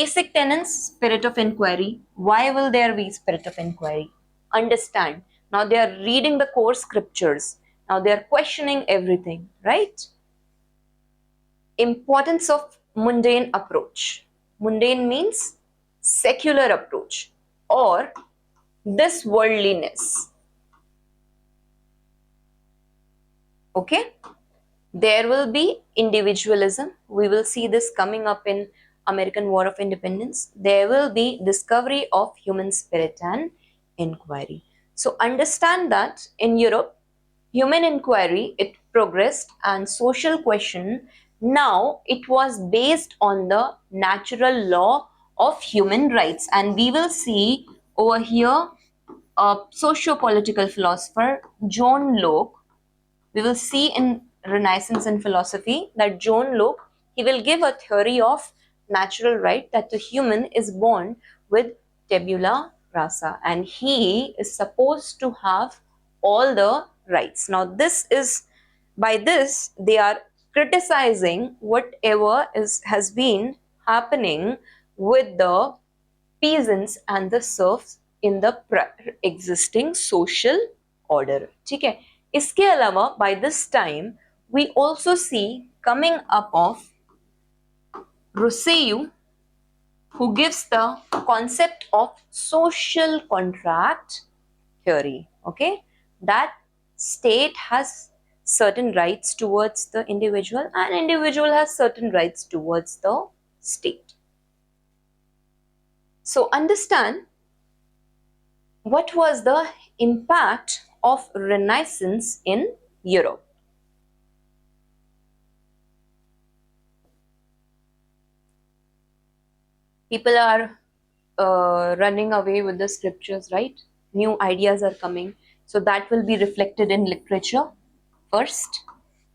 Basic tenets, spirit of inquiry. Why will there be spirit of inquiry? Understand. Now they are reading the core scriptures. Now they are questioning everything, right? Importance of mundane approach. Mundane means secular approach or this worldliness. Okay? There will be individualism. We will see this coming up in American War of Independence. There will be discovery of human spirit and inquiry. So understand that in Europe, human inquiry, it progressed, and social question, now it was based on the natural law of human rights. And we will see over here a socio-political philosopher, John Locke. We will see in Renaissance and philosophy that John Locke, he will give a theory of natural right, that the human is born with tabula rasa and he is supposed to have all the rights. Now this is, by this they are criticizing whatever has been happening with the peasants and the serfs in the existing social order. ठीक है? इसके अलावा by this time we also see coming up of Rousseau, who gives the concept of social contract theory. Okay, that state has certain rights towards the individual and individual has certain rights towards the state. So understand what was the impact of Renaissance in Europe. People are running away with the scriptures, right? New ideas are coming. So that will be reflected in literature first.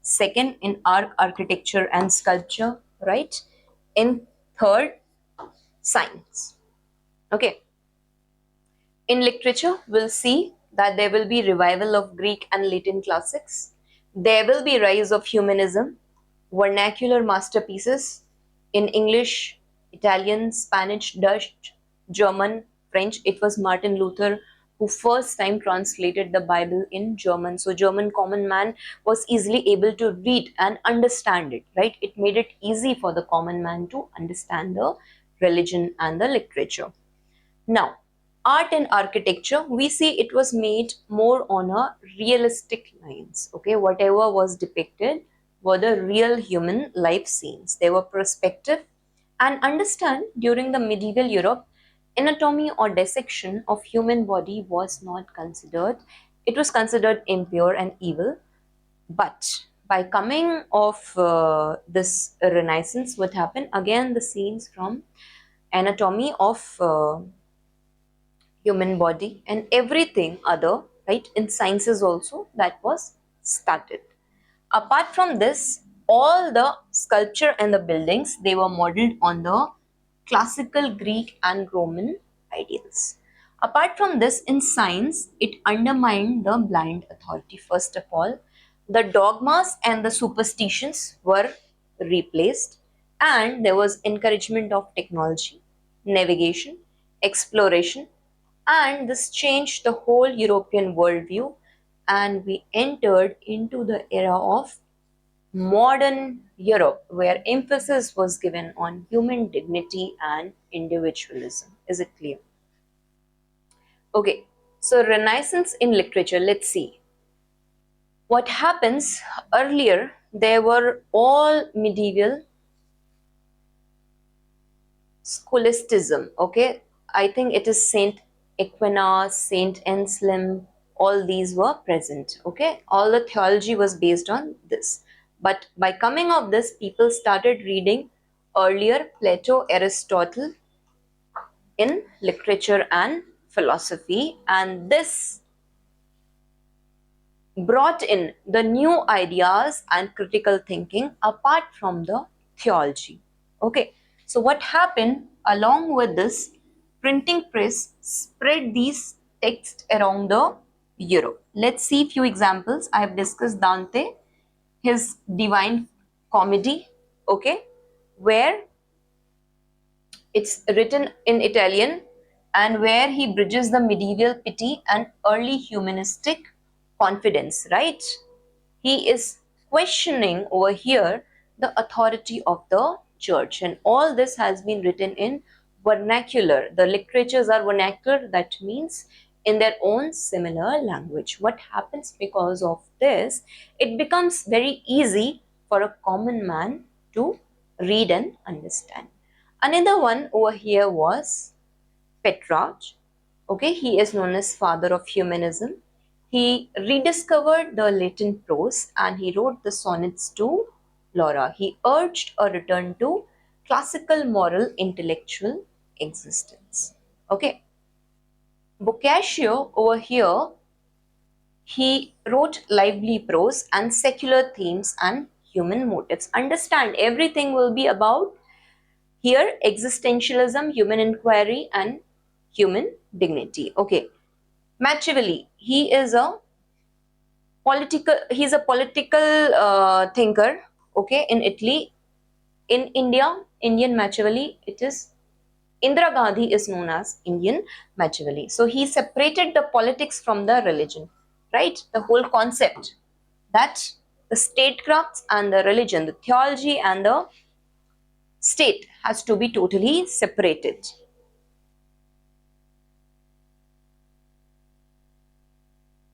Second, in architecture and sculpture, right? In third, science. Okay. In literature, we'll see that there will be revival of Greek and Latin classics. There will be rise of humanism, vernacular masterpieces in English, Italian, Spanish, Dutch, German, French. It was Martin Luther who first time translated the Bible in German. So German common man was easily able to read and understand it, right? It made it easy for the common man to understand the religion and the literature. Now, art and architecture, we see it was made more on a realistic lines. Okay, whatever was depicted were the real human life scenes. They were perspective. And understand, during the medieval Europe, anatomy or dissection of human body was not considered. It was considered impure and evil. But by coming of this Renaissance, what happened? Again, the scenes from anatomy of human body and everything other, right, in sciences also, that was started. Apart from this, all the sculpture and the buildings, they were modeled on the classical Greek and Roman ideals. Apart from this, in science, it undermined the blind authority. First of all, the dogmas and the superstitions were replaced, and there was encouragement of technology, navigation, exploration, and this changed the whole European worldview, and we entered into the era of modern Europe, where emphasis was given on human dignity and individualism. Is it clear? Okay, so Renaissance in literature, let's see. What happens earlier, there were all medieval scholasticism. Okay, I think it is Saint Aquinas, Saint Anselm, all these were present. Okay, all the theology was based on this. But by coming of this, people started reading earlier Plato, Aristotle in literature and philosophy, and this brought in the new ideas and critical thinking apart from the theology. Okay, so what happened along with this, printing press spread these texts around the Europe. Let's see few examples. I have discussed Dante, his Divine Comedy, okay, where It's written in Italian, and where he bridges the medieval pity and early humanistic confidence, right? He is questioning over here the authority of the church, and all this has been written in vernacular. The literatures are vernacular, that means in their own similar language. What happens because of this? It becomes very easy for a common man to read and understand. Another one over here was Petrarch. Okay, he is known as father of humanism. He rediscovered the Latin prose and he wrote the sonnets to Laura. He urged a return to classical moral intellectual existence. Okay, Boccaccio over here, he wrote lively prose and secular themes and human motives. Understand, everything will be about here existentialism, human inquiry, and human dignity. Okay, Machiavelli, he's a political thinker. Okay, in Italy, in India, Indian Machiavelli, it is Indira Gandhi is known as Indian Machiavelli. So he separated the politics from the religion, right? The whole concept that the statecrafts and the religion, the theology and the state has to be totally separated.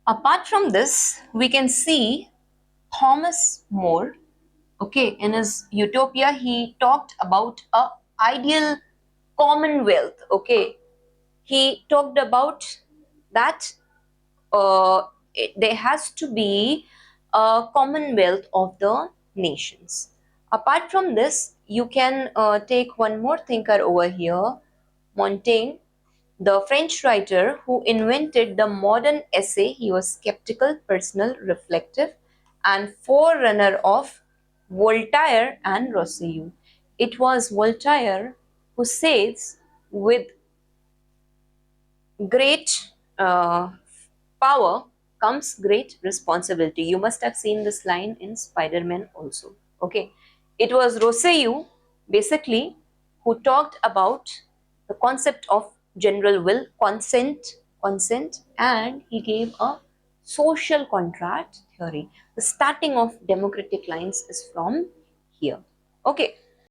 Apart from this, we can see Thomas More. Okay, in his Utopia, he talked about a ideal commonwealth. Okay, he talked about that there has to be a commonwealth of the nations. Apart from this, you can take one more thinker over here, Montaigne, the French writer who invented the modern essay. He was skeptical, personal, reflective, and forerunner of Voltaire and Rousseau. It was Voltaire who says, with great power comes great responsibility. You must have seen this line in Spider-Man also. Okay, it was Rousseau basically who talked about the concept of general will, consent, and he gave a social contract theory. The starting of democratic lines is from here. Okay,